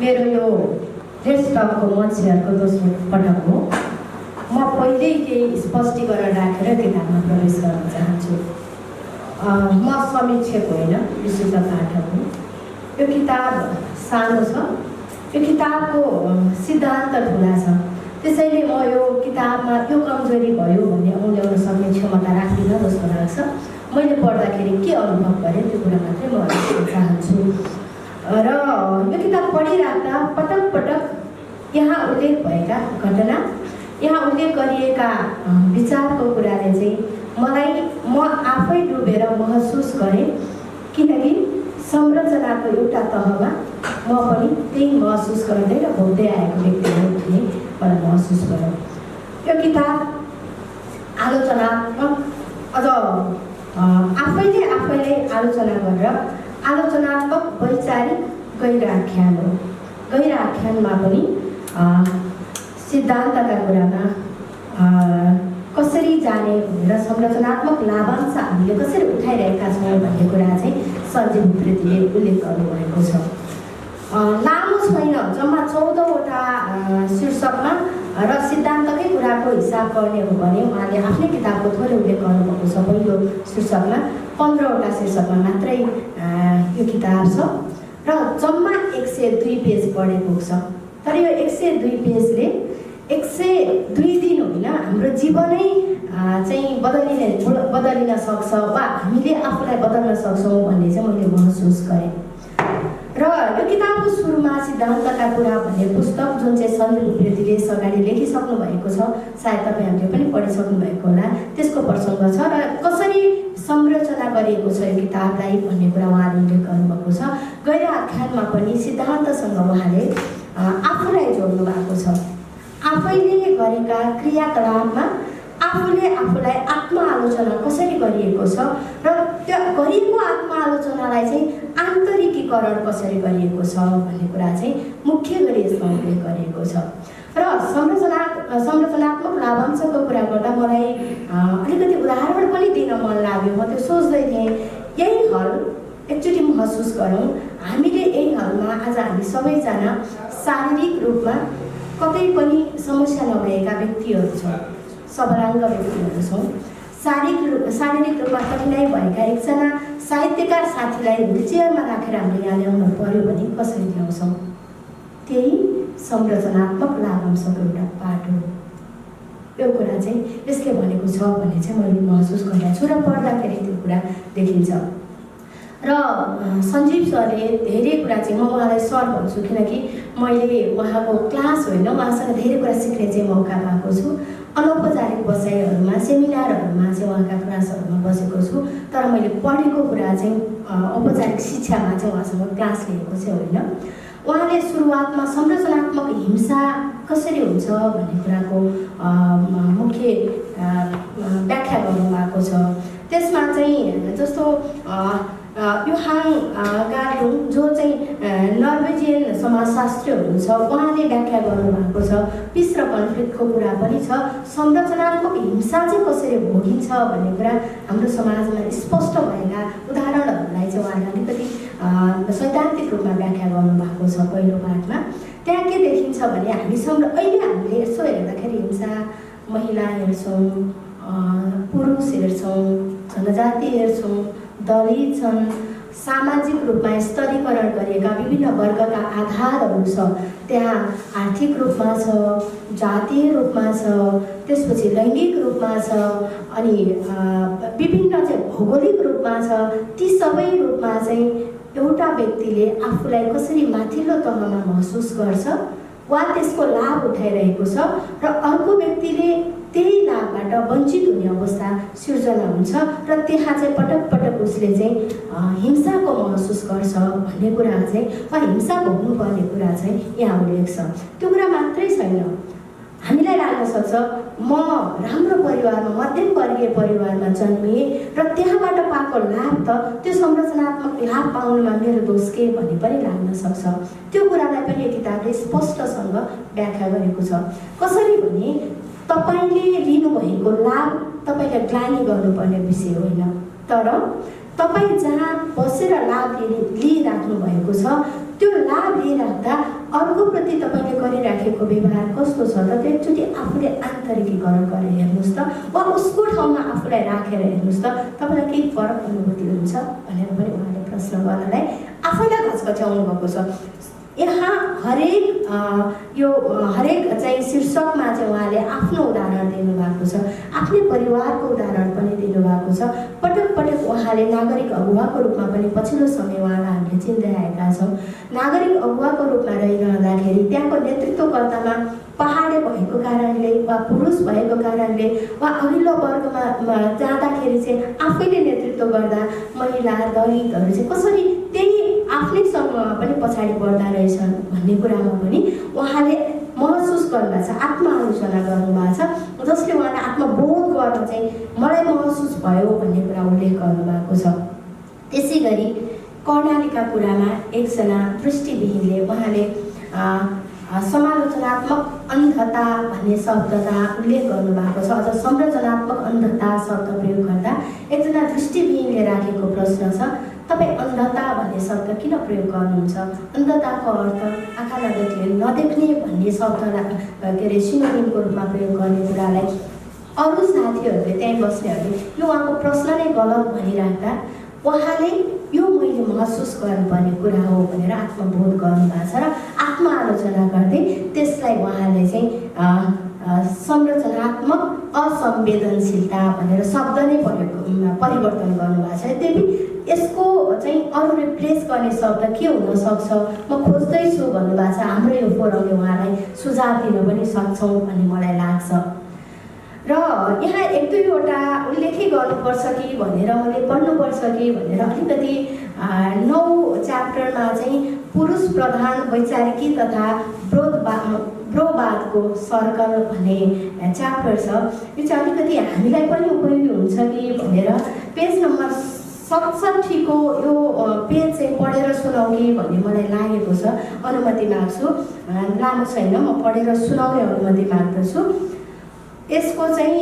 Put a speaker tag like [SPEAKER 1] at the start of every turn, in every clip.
[SPEAKER 1] मेरो यो रेस्टको मन्छेहरूको दोस्रो पटक हो। म पहिल्यै केही स्पष्टीकरण राखेर किताबमा प्रवेश गर्न चाहन्छु। म समीक्षक होइन, विशुद्ध पाठक हुँ। यो किताब सानो छ, यो किताबको सिद्धान्त ठुला छ, त्यसैले म यो किताबमा यो कमजोरी भयो भन्ने औल्याउन सक्ने क्षमता राख्दिनँ जस्तो लाग्छ। मैले पढ्दाखेरि के अनुभव गरेँ त्यो कुरा मात्रै म भन्न चाहन्छु। र यो किताब पढिराख्दा पटक पटक यहाँ उल्लेख भएका घटना, यहाँ उल्लेख गरिएका विचारको कुराले चाहिँ म आफै डुबेर महसुस गरेँ, किनकि संरचनाको एउटा तहमा म पनि त्यही महसुस गर्दै र भोग्दै आएको व्यक्ति हो भन्ने मलाई महसुस भयो। यो किताब आलोचनात्मक, अझ आफैले आलोचना गरेर आलोचनात्मक वैचारिक गैर आख्यान हो। गैर आख्यानमा पनि सिद्धान्तका कुरामा कसरी जाने भनेर संरचनात्मक लाभांश हामीले कसरी उठाइरहेका छौँ भन्ने कुरा चाहिँ सञ्जीव उप्रेतीले उल्लेख गर्नुभएको छ। लामो छैन, जम्मा 14वटा शीर्षकमा र सिद्धान्तकै कुराको हिसाब गर्ने हो भने उहाँले आफ्नै किताबको थोरै उल्लेख गर्नुभएको छ। पहिलो शीर्षकमा 15वटा शीर्षकमा मात्रै यो किताब छ र जम्मा 102 पेज पढेको छ। तर यो 102 पेजले 102 दिन होइन, हाम्रो जीवनै चाहिँ बदलिन सक्छ वा हामीले आफूलाई बदल्न सक्छौँ भन्ने चाहिँ मैले महसुस गरेँ। र यो किताबको सुरुमा सिद्धान्तका कुरा भन्ने पुस्तक जुन चाहिँ सञ्जीव उप्रेतीले अगाडि लेखिसक्नु भएको छ, सायद तपाईँहरूले पनि पढिसक्नु भएको होला, त्यसको प्रसङ्ग छ र कसरी संरचना गरिएको छ यो किताबलाई भन्ने कुरा उहाँले उल्लेख गर्नुभएको छ। गैर आख्यानमा पनि सिद्धान्तसँग उहाँले आफूलाई जोड्नु भएको छ। आफैले गरेका क्रियाकलापमा आफूले आफूलाई आत्मआलोचना कसरी गरिएको छ र त्यो गरिएको आत्मआलोचनालाई चाहिँ आन्तरिकीकरण कसरी गरिएको छ भन्ने कुरा चाहिँ मुख्य गरी यसमा उल्लेख गरिएको छ। र संरचनात्मक लाभांशको कुरा गर्दा मलाई अलिकति उदाहरण पनि दिन मन लाग्यो। म त्यो सोच्दै थिएँ, यही हल एकचोटि महसुस गरौँ, हामीले यही हलमा आज हामी सबैजना शारीरिक रूपमा कतै पनि समस्या नभएका व्यक्तिहरू छौँ, सबलाङ्ग व्यक्तिहरू छौँ। शारीरिक रूपमा कठिनाइ भएका एकजना साहित्यकार साथीलाई व्हिलचेयरमा राखेर हामीले यहाँ ल्याउनु पर्यो भने कसरी ल्याउँछौँ? त्यही संरचनात्मक लाभांशको एउटा पाठ हो। यो कुरा चाहिँ यसले भनेको छ भन्ने चाहिँ मैले महसुस गरेको छु र पढ्दाखेरि त्यो कुरा देखिन्छ। र सञ्जीव सरले धेरै कुरा चाहिँ, म उहाँलाई सर भन्छु किनकि मैले उहाँको क्लास होइन, उहाँसँग धेरै कुरा सिक्ने चाहिँ मौका पाएको छु। अनौपचारिक बसाइहरूमा, सेमिनारहरूमा चाहिँ उहाँका क्लासहरूमा बसेको छु, तर मैले पढेको कुरा चाहिँ औपचारिक शिक्षामा चाहिँ उहाँसँग क्लास लिएको चाहिँ होइन। उहाँले सुरुवातमा संरचनात्मक हिंसा कसरी हुन्छ भन्ने कुराको मुख्य व्याख्या गर्नुभएको छ। त्यसमा चाहिँ जस्तो योहान गार्डुङ जो चाहिँ नर्वेजियन समाजशास्त्री हुनुहुन्छ, उहाँले व्याख्या गर्नुभएको छ। पिस र कन्फ्लिक्टको कुरा पनि छ। संरचनात्मक हिंसा चाहिँ कसरी भोगिन्छ भन्ने कुरा हाम्रो समाजमा स्पष्ट भएका उदाहरणहरूलाई चाहिँ उहाँले अलिकति सैद्धान्तिक रूपमा व्याख्या गर्नुभएको छ पहिलो पाठमा। त्यहाँ के देखिन्छ भने अहिले हामीले यसो हेर्दाखेरि हिंसा महिला हेर्छौँ, पुरुष हेर्छौँ, जनजाति हेर्छौँ, दलित छन्, सामाजिक रूपमा स्तरीकरण गरिएका विभिन्न वर्गका आधारहरू छ। त्यहाँ आर्थिक रूपमा छ, जातीय रूपमा छ, त्यसपछि लैङ्गिक रूपमा छ, अनि विभिन्न चाहिँ भौगोलिक रूपमा छ। ती सबै रूपमा चाहिँ एउटा व्यक्तिले आफूलाई कसरी माथिल्लो तहमा महसुस गर्छ वा त्यसको लाभ उठाइरहेको छ र अर्को व्यक्तिले त्यही लाभबाट वञ्चित हुने अवस्था सिर्जना हुन्छ र त्यहाँ चाहिँ पटक पटक उसले चाहिँ हिंसाको महसुस गर्छ भन्ने कुरा चाहिँ वा हिंसा भोग्नुपर्ने कुरा चाहिँ यहाँ उल्लेख छ। त्यो कुरा मात्रै छैन, हामीलाई लाग्न सक्छ म राम्रो परिवारमा, मध्यम वर्गीय परिवारमा जन्मिएँ र त्यहाँबाट पाएको लाभ त त्यो संरचनात्मक लाभ पाउनुमा मेरो दोष के भन्ने पनि लाग्न सक्छ। त्यो कुरालाई पनि यो किताबले स्पष्टसँग व्याख्या गरेको छ। कसरी भने तपाईले लिनुभएको लाभ तपाईले ग्लानी गर्नुपर्ने विषय होइन, तर तपाईँ जहाँ बसेर लाभ लिइराख्नु भएको छ त्यो लाभ लिइराख्दा अर्को प्रति तपाईँले गरिराखेको व्यवहार कस्तो छ त, त्यो एकचोटि आफूले आन्तरिकीकरण गरेर हेर्नुहोस् त, वा उसको ठाउँमा आफूलाई राखेर हेर्नुहोस् त, तपाईँलाई केही फरक अनुभूति हुन्छ भनेर पनि उहाँले प्रश्न गर्नलाई आफैलाई घचघच्याउनु भएको छ। यहाँ हरेक चाहिँ शीर्षकमा चाहिँ उहाँले आफ्नो उदाहरण दिनुभएको छ, आफ्नै परिवारको उदाहरण पनि दिनुभएको छ। पटक पटक उहाँले नागरिक अगुवाको रूपमा पनि पछिल्लो समय उहाँलाई हामीले चिन्दै आएका छौँ। नागरिक अगुवाको रूपमा रहिरहँदाखेरि त्यहाँको नेतृत्वकर्तामा पहाडे भएको कारणले वा पुरुष भएको कारणले वा अघिल्लो वर्गमा जाँदाखेरि चाहिँ आफैले नेतृत्व गर्दा महिला दलितहरू चाहिँ कसरी त्यही आफ्नै समूहमा पनि पछाडि पर्दा रहेछन् भन्ने कुरामा पनि उहाँले महसुस गर्नुभएको छ, आत्मआलोचना गर्नुभएको छ, जसले उहाँले आत्मबोध गर्न चाहिँ मलाई महसुस भयो भन्ने कुरा उल्लेख गर्नुभएको छ। त्यसै गरी कर्णालीका कुरामा एकजना दृष्टिविहीनले उहाँले समालोचनात्मक अन्धता भन्ने शब्दका उल्लेख गर्नुभएको छ। अझ संरचनात्मक अन्धता शब्द प्रयोग गर्दा एकजना दृष्टिविहीनले राखेको प्रश्न छ, तपाईँ अन्धता भन्ने शब्द किन प्रयोग गर्नुहुन्छ? अन्धताको अर्थ आँखा नदेख्ने नदेख्ने भन्ने शब्दलाई के अरे सिनोनिमको रूपमा प्रयोग गर्ने कुरालाई अरू साथीहरूले त्यहीँ बस्नेहरूले यो उहाँको प्रश्न नै गलत भनिराख्दा उहाँले यो मैले महसुस गर्नुपर्ने कुरा हो भनेर आत्मबोध गर्नुभएको छ र आत्मआलोचना गर्दै त्यसलाई उहाँले चाहिँ संरचनात्मक असंवेदनशीलता भनेर शब्द नै परिवर्तन गर्नुभएको छ। यद्यपि यसको चाहिँ अरू रिप्लेस गर्ने शब्द के हुनसक्छ म खोज्दैछु भन्नुभएको छ। हाम्रो यो फोरमले उहाँलाई सुझाव दिन पनि सक्छौँ भन्ने मलाई लाग्छ। र यहाँ एक दुईवटा उल्लेखै गर्नुपर्छ कि भनेर मैले पढ्नुपर्छ कि भनेर अलिकति 9 च्याप्टरमा चाहिँ पुरुष प्रधान वैचारिकी तथा ब्रोवादको सर्कल भन्ने च्याप्टर छ। यो चाहिँ अलिकति हामीलाई पनि उपयोगी हुन्छ कि भनेर पेज नम्बर 67 को यो पेज चाहिँ पढेर सुनाऊ कि भन्ने मलाई लागेको छ। अनुमति माग्छु, लामो छैन, म पढेर सुनाउने अनुमति माग्दछु। यसको चाहिँ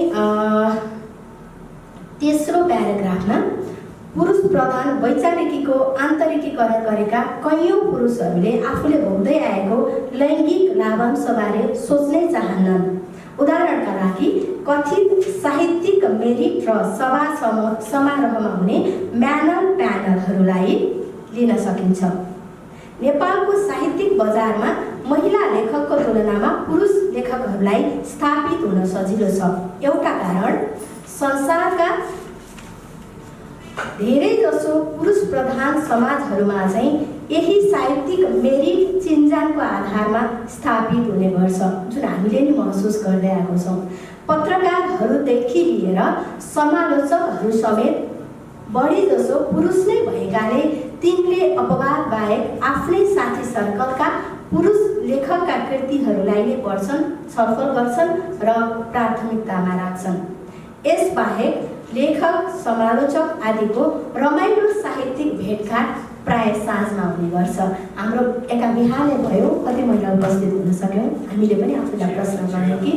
[SPEAKER 1] तेस्रो प्याराग्राफमा पुरुष प्रधान वैचारिकीको आन्तरिकीकरण गरेका कैयौँ पुरुषहरूले आफूले भोग्दै आएको लैङ्गिक लाभांशबारे सोच्नै चाहन्नन्। उदाहरणका लागि कथित साहित्यिक मेरिट र सभा समारोहमा हुने म्यानल प्यानलहरूलाई लिन सकिन्छ। नेपालको साहित्यिक बजारमा महिला लेखकको तुलनामा पुरुष लेखकहरूलाई स्थापित हुन सजिलो छ। एउटा कारण संसारका धेरैजसो पुरुष प्रधान समाजहरूमा चाहिँ यही साहित्यिक मेरिट चिन्जानको आधारमा स्थापित हुने गर्छ, जुन हामीले नि महसुस गर्दै आएको छौँ। पत्रकारहरूदेखि लिएर समालोचकहरू समेत बढीजसो पुरुष नै भएकाले तिनले अपवाद बाहेक आफ्नै साथी सर्कलका पुरुष लेखकका कृतिहरूलाई नै पढ्छन्, छलफल गर्छन् र प्राथमिकतामा राख्छन्। यसबाहेक लेखक, समालोचक आदिको रमाइलो साहित्यिक भेटघाट प्राय साँझमा हुने गर्छ। हाम्रो एका बिहानै भयो, कति महिला उपस्थित हुन सक्यौँ, हामीले पनि आफूलाई प्रश्न गर्यौँ कि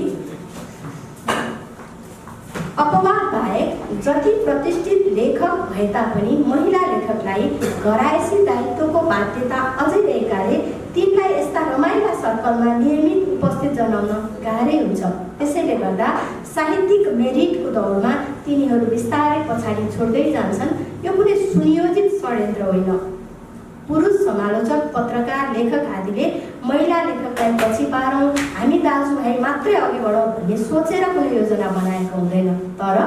[SPEAKER 1] अपवाद बाहेक जति प्रतिष्ठित लेखक भए तापनि महिला लेखकलाई घरायसी दायित्वको बाध्यता अझै रहेकाले तिनलाई यस्ता रमाइला सर्कलमा नियमित उपस्थित जनाउन गाह्रै हुन्छ। त्यसैले गर्दा साहित्यिक मेरिटको दौडमा तिनीहरू बिस्तारै पछाडि छोड्दै जान्छन्। यो कुनै सुनियोजित षड्यन्त्र होइन। पुरुष समालोचक, पत्रकार, लेखक आदिले महिला लेखकलाई पछि पारौँ, हामी दाजुभाइ मात्रै अघि बढौँ भन्ने सोचेर कुनै योजना बनाएको हुँदैन। तर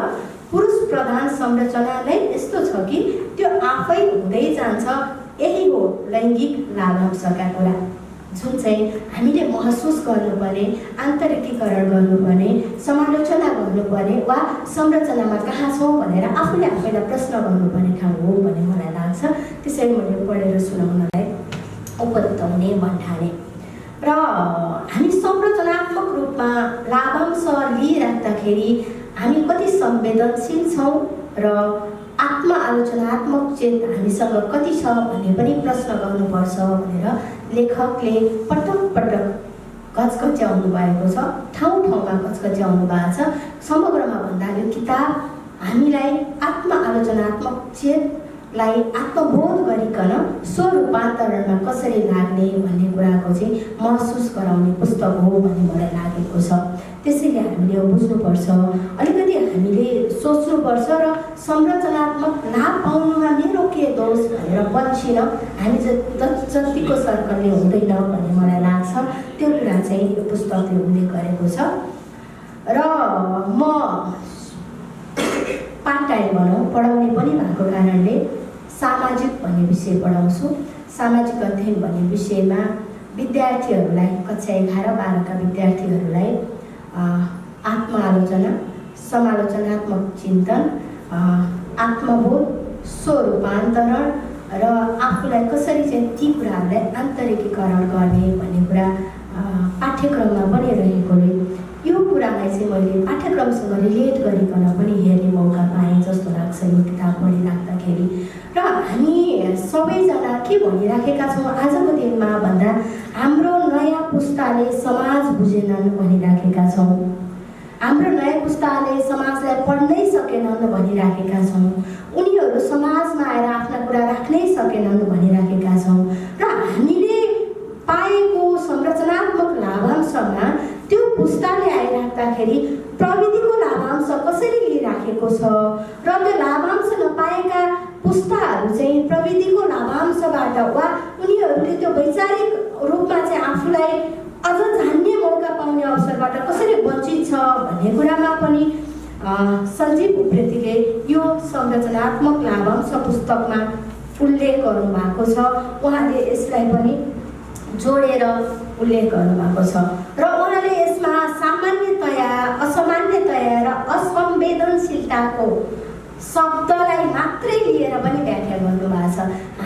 [SPEAKER 1] पुरुष प्रधान संरचना नै यस्तो छ कि त्यो आफै हुँदै जान्छ। यही हो लैङ्गिक लाभांशका कुरा, जुन चाहिँ हामीले महसुस गर्नुपर्ने, आन्तरिकीकरण गर्नुपर्ने, समालोचना गर्नुपर्ने वा संरचनामा कहाँ छौँ भनेर आफूले आफैलाई प्रश्न गर्नुपर्ने ठाउँ हो भन्ने मलाई लाग्छ। त्यसैले मैले पढेर सुनाउनलाई उपयुक्त हुने भन्ठाने। र हामी संरचनात्मक रूपमा लाभांश लिइराख्दाखेरि हामी कति संवेदनशील छौँ र आत्मआलोचनात्मक चेत हामीसँग कति छ भन्ने पनि प्रश्न गर्नुपर्छ भनेर लेखकले पटक पटक घचघच्याउनु भएको छ, ठाउँ ठाउँमा घचघच्याउनु भएको छ। समग्रमा भन्दा यो किताब हामीलाई आत्मआलोचनात्मक चेत लाई आत्मबोध गरिकन स्वरूपान्तरणमा कसरी लाग्ने भन्ने कुराको चाहिँ महसुस गराउने पुस्तक हो भन्ने मलाई लागेको छ। त्यसैले हामीले यो बुझ्नुपर्छ, अलिकति हामीले सोच्नुपर्छ र संरचनात्मक लाभ पाउनुमा मेरो के दोष भनेर बन्छिन हामी जतिको सर्कलले हुँदैन भन्ने मलाई लाग्छ। त्यो कुरा चाहिँ यो पुस्तकले उल्लेख गरेको छ। र म पार्ट टाइम भनौँ पढाउने पनि भएको कारणले सामाजिक भन्ने विषय पढाउँछु। सामाजिक अध्ययन भन्ने विषयमा विद्यार्थीहरूलाई कक्षा 11-12 विद्यार्थीहरूलाई आत्मआलोचना, समालोचनात्मक चिन्तन, आत्मबोध, स्वरूपान्तरण र आफूलाई कसरी चाहिँ ती कुराहरूलाई आन्तरिकीकरण गर्ने भन्ने कुरा पाठ्यक्रममा पनि रहेकोले यो कुरालाई चाहिँ मैले पाठ्यक्रमसँग रिलेट गरिकन पनि हेर्ने मौका पाएँ जस्तो लाग्छ यो किताब पढिराख्दाखेरि। र हामी सबैजना के भनिराखेका छौँ आजको दिनमा भन्दा हाम्रो नयाँ पुस्ताले समाज बुझेनन् भनिराखेका छौँ, हाम्रो नयाँ पुस्ताले समाजलाई पढ्नै सकेनन् भनिराखेका छौँ, उनीहरू समाजमा आएर आफ्ना कुरा राख्नै सकेनन् भनिराखेका छौँ। र हामीले पाएको संरचनात्मक लाभांशमा त्यो पुस्ताले आइराख्दाखेरि प्रविधिको लाभांश कसरी लिइराखेको छ र त्यो लाभांश नपाएका पुस्ताहरू चाहिँ प्रविधिको लाभांशबाट वा उनीहरूले त्यो वैचारिक रूपमा चाहिँ आफूलाई अझ जान्ने मौका पाउने अवसरबाट कसरी वञ्चित छ भन्ने कुरामा पनि सञ्जीव उप्रेतीले यो संरचनात्मक लाभांश पुस्तकमा उल्लेख गर्नुभएको छ। उहाँले यसलाई पनि जोडेर उल्लेख गर्नुभएको छ र उहाँले यसमा सामान्यतया, असामान्यतया र असंवेदनशीलताको शब्दलाई मात्रै लिएर पनि व्याख्या गर्नुभएको छ।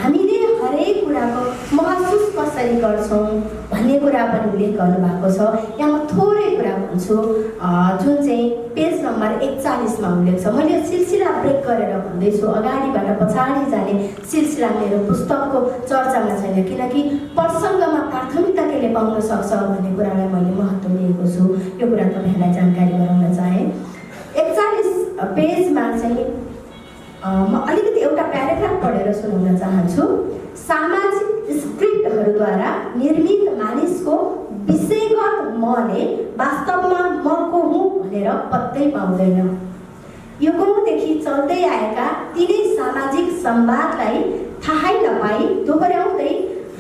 [SPEAKER 1] हामीले हरेक कुराको महसुस कसरी गर्छौँ भन्ने कुरा पनि उल्लेख गर्नुभएको छ। यहाँ म थोरै कुरा भन्छु जुन चाहिँ पेज नम्बर 41मा उल्लेख छ। मैले सिलसिला ब्रेक गरेर भन्दैछु, अगाडिबाट पछाडि जाने सिलसिला मेरो पुस्तकको चर्चामा छैन किनकि प्रसङ्गमा प्राथमिकता केले पाउन सक्छ भन्ने कुरालाई मैले महत्त्व दिएको छु। यो कुरा तपाईँहरूलाई जानकारी गराउन चाहेँ। 41 पेजमा चाहिँ म अलिकति एउटा प्याराग्राफ पढेर सुनाउन चाहन्छु। सामाजिक स्क्रिप्टहरूद्वारा निर्मित मानिसको विषयगत मले वास्तवमा म को हुँ भनेर पत्तै पाउँदैन। युगौँदेखि चल्दै आएका तिनै सामाजिक संवादलाई थाहै नपाई दोहोऱ्याउँदै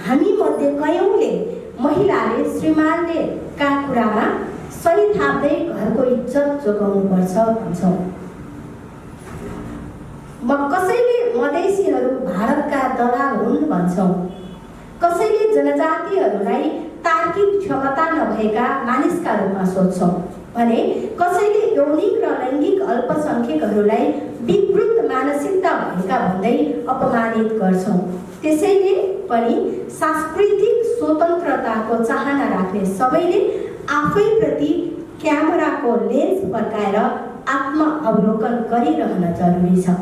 [SPEAKER 1] हामी मध्ये कयौँले महिलाले श्रीमानले का कुरामा सही थाप्दै घरको इज्जत जोगाउनुपर्छ भन्छौँ। कसैले मधेसीहरू भारतका दलाल हुन् भन्छौँ, कसैले जनजातिहरूलाई तार्किक क्षमता नभएका मानिसका रूपमा सोध्छौँ भने कसैले यौनिक र लैङ्गिक अल्पसङ्ख्यकहरूलाई विकृत मानसिकता भएका भन्दै अपमानित गर्छौँ। त्यसैले पनि सांस्कृतिक स्वतन्त्रताको चाहना राख्ने सबैले आफैप्रति क्यामेराको लेन्स फर्काएर आत्म-अवलोकन गरिरहन जरुरी छ।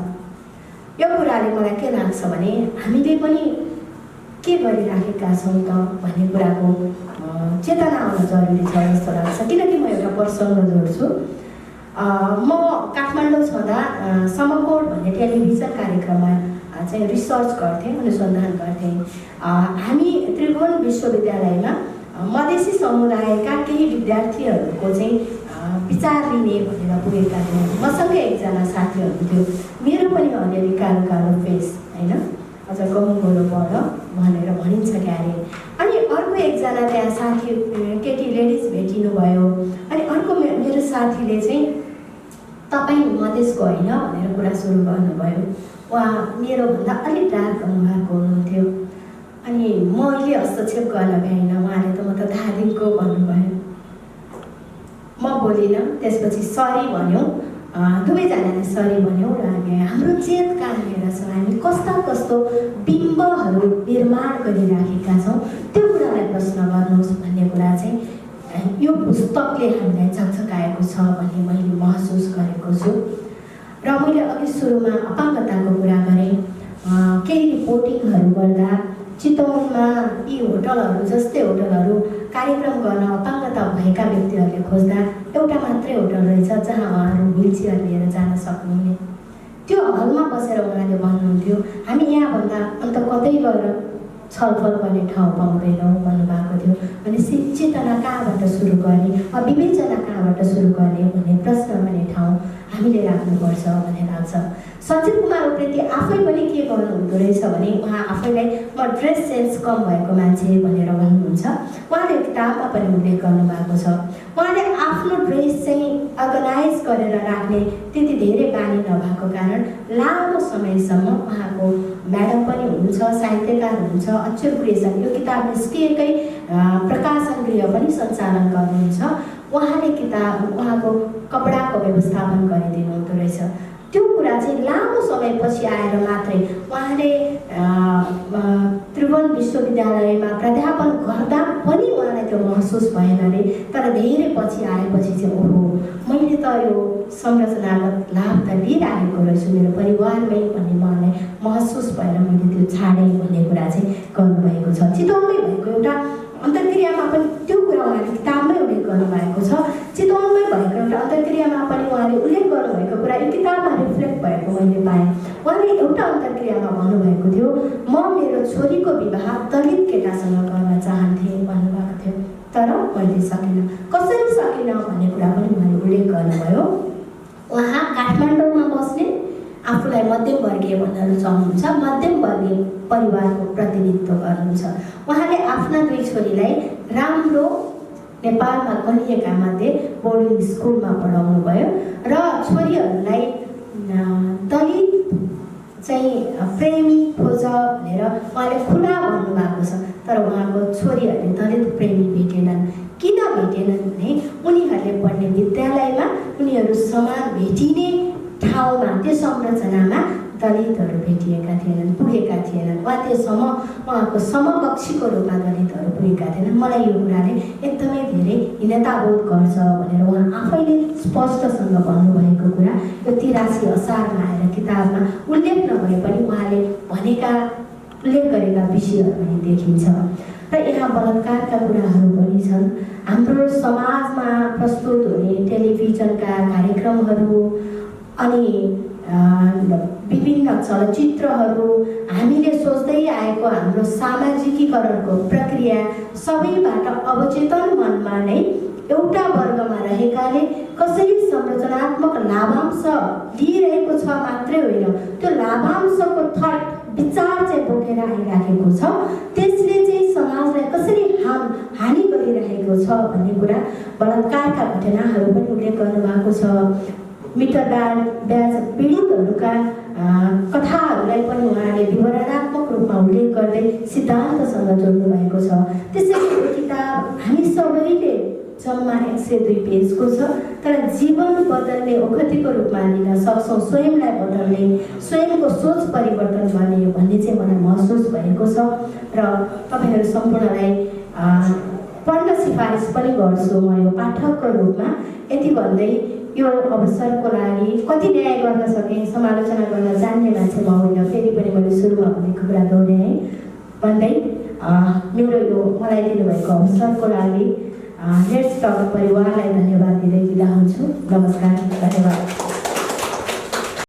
[SPEAKER 1] यो कुराले मलाई के लाग्छ भने हामीले पनि के गरिराखेका छौँ त भन्ने कुराको चेतना आउन जरुरी छ जस्तो लाग्छ। किनकि म एउटा प्रसङ्ग जोड्छु। म काठमाडौँ छँदा समकोट भन्ने टेलिभिजन कार्यक्रममा चाहिँ रिसर्च गर्थेँ, अनुसन्धान गर्थेँ। हामी त्रिभुवन विश्वविद्यालयमा मधेसी समुदायका केही विद्यार्थीहरूको चाहिँ विचार लिने भनेर पुगेका थियौँ। मसँगै एकजना साथी हुनुहुन्थ्यो, मेरो पनि अलिअलि कालो कालो फेस होइन, अझ गहुँ गोलो पढ भनेर भनिन्छ क्यारे। अनि अर्को एकजना त्यहाँ साथी केटी लेडिज भेटिनुभयो। अनि अर्को मेरो साथीले चाहिँ तपाईँ मधेसको होइन भनेर कुरा सुरु गर्नुभयो। उहाँ मेरोभन्दा अलिक डार्क अनुहारको हुनुहुन्थ्यो। अनि मैले हस्तक्षेप गर्न भ्याइनँ, उहाँले त म त धादिङको भन्नुभयो। म बोलिनँ, त्यसपछि सरी भन्यौँ, दुवैजनाले सरी भन्यौँ र हामी हाम्रो चेत कहाँनिर छ, हामी कस्ता कस्तो बिम्बहरू निर्माण गरिराखेका छौँ त्यो कुरालाई प्रश्न गर्नुहोस् भन्ने कुरा चाहिँ यो पुस्तकले हामीलाई झकझकाएको छ भन्ने मैले महसुस गरेको छु। र मैले अघि सुरुमा अपाङ्गताको कुरा गरेँ। केही रिपोर्टिङहरू गर्दा चितवनमा यी होटलहरू जस्तै होटलहरू कार्यक्रम गर्न अपाङ्गता भएका व्यक्तिहरूले खोज्दा एउटा मात्रै होटल रहेछ जहाँ उहाँहरू व्हिलचेयर लिएर जान सक्नुहुने। त्यो हलमा बसेर उहाँले भन्नुहुन्थ्यो हामी यहाँभन्दा अन्त कतै गएर छलफल गर्ने ठाउँ पाउँदैनौँ भन्नुभएको थियो। भनेपछि चेतना कहाँबाट सुरु गर्ने, विवेचना कहाँबाट सुरु गर्ने भन्ने प्रश्न गर्ने ठाउँ हामीले राख्नुपर्छ भन्ने लाग्छ। सञ्जीव कुमार उप्रेती आफै पनि के गर्नुहुँदो रहेछ भने उहाँ आफैलाई म ड्रेस सेन्स कम भएको मान्छे भनेर भन्नुहुन्छ। उहाँले किताबमा पनि उल्लेख गर्नुभएको छ। उहाँले आफ्नो ड्रेस चाहिँ अर्गनाइज गरेर राख्ने त्यति धेरै बानी नभएको कारण लामो समयसम्म उहाँको म्याडम पनि हुनुहुन्छ, साहित्यकार हुनुहुन्छ, अक्षर क्रिएसन यो किताब निस्किएकै प्रकाशन गृह पनि सञ्चालन गर्नुहुन्छ। उहाँको कपडाको व्यवस्थापन गरिदिनु हुँदो रहेछ। त्यो कुरा चाहिँ लामो समयपछि आएर मात्रै उहाँले त्रिभुवन विश्वविद्यालयमा प्राध्यापन गर्दा पनि उहाँलाई त्यो महसुस भएन अरे। तर धेरै पछि आएपछि चाहिँ ओहो मैले त यो संरचनागत लाभ त लिइराखेको रहेछु मेरो परिवारमै भन्ने उहाँलाई महसुस भएर मैले त्यो छाडेँ भन्ने कुरा चाहिँ गर्नुभएको छ। चितवनमै भएको एउटा अन्तर्क्रियामा पनि त्यो कुरा उहाँले किताबमै उल्लेख गर्नुभएको छ। चितवनमै भएको एउटा अन्तर्क्रियामा पनि उहाँले उल्लेख गर्नुभएको कुरा यो किताबमा रिफ्लेक्ट भएको मैले पाएँ। उहाँले एउटा अन्तर्क्रियामा भन्नुभएको थियो म मेरो छोरीको विवाह दलित केटासँग गर्न चाहन्थेँ भन्नुभएको थियो, तर मैले सकिनँ। कसरी सकिनँ भन्ने कुरा पनि उहाँले उल्लेख गर्नुभयो। उहाँ काठमाडौँमा बस्ने आफूलाई मध्यमवर्गीय भन्न रुचाउनुहुन्छ, मध्यमवर्गीय परिवारको प्रतिनिधित्व गर्नुहुन्छ। उहाँले आफ्ना दुई छोरीलाई राम्रो नेपालमा गनिएका मध्ये बोर्डिङ स्कुलमा पढाउनु भयो र छोरीहरूलाई दलित चाहिँ प्रेमी खोज भनेर उहाँले खुला भन्नुभएको छ। तर उहाँको छोरीहरूले दलित प्रेमी भेटेनन्। किन भेटेनन् भने उनीहरूले पढ्ने विद्यालयमा उनीहरू समान भेटिने ठाउँमा त्यो संरचनामा दलितहरू भेटिएका थिएनन्, पुगेका थिएनन् वा त्योसम्म उहाँको समकक्षीको रूपमा दलितहरू पुगेका थिएनन्। मलाई यो कुराले एकदमै धेरै हीनताबोध गर्छ भनेर उहाँ आफैले स्पष्टसँग भन्नुभएको कुरा यो 83 असारमा आएर किताबमा उल्लेख नभए पनि उहाँले उल्लेख गरेका विषयहरू पनि देखिन्छ। र यहाँ बलात्कारका कुराहरू पनि छन्। हाम्रो समाजमा प्रस्तुत हुने टेलिभिजनका कार्यक्रमहरू अनि विभिन्न चलचित्रहरू हामीले सोच्दै आएको हाम्रो सामाजिकीकरणको प्रक्रिया सबैबाट अवचेतन मनमा नै एउटा वर्गमा रहेकाले कसरी संरचनात्मक लाभांश लिइरहेको छ मात्रै होइन, त्यो लाभांशको थट विचार चाहिँ बोकेर आइराखेको छ। त्यसले चाहिँ समाजलाई कसरी हानि गरिरहेको छ भन्ने कुरा बलात्कारका घटनाहरू पनि उल्लेख गर्नुभएको छ। मिटर ब्याज पीडितहरूका कथाहरूलाई पनि उहाँले विवरणात्मक रूपमा उल्लेख गर्दै सिद्धान्तसँग जोड्नु भएको छ। त्यसैले यो किताब हामी सबैले जम्मा 102 पेजको छ, तर जीवन बदल्ने ओखतीको रूपमा लिन सक्छौँ, स्वयंलाई बदल्ने, स्वयंको सोच परिवर्तन गर्ने भन्ने चाहिँ मलाई महसुस भएको छ। र तपाईँहरू सम्पूर्णलाई पढ्न सिफारिस पनि गर्छु म यो पाठकको रूपमा। यति भन्दै यो अवसरको लागि कति न्याय गर्न सकेँ, समालोचना गर्न जान्ने मान्छे म होइन, फेरि पनि मैले सुरुमा भनेको कुरा दोहोऱ्याएँ भन्दै मेरो यो मलाई दिनुभएको अवसरको लागि लेट्स टक परिवारलाई धन्यवाद दिँदै बिदा हुन्छु। नमस्कार, धन्यवाद।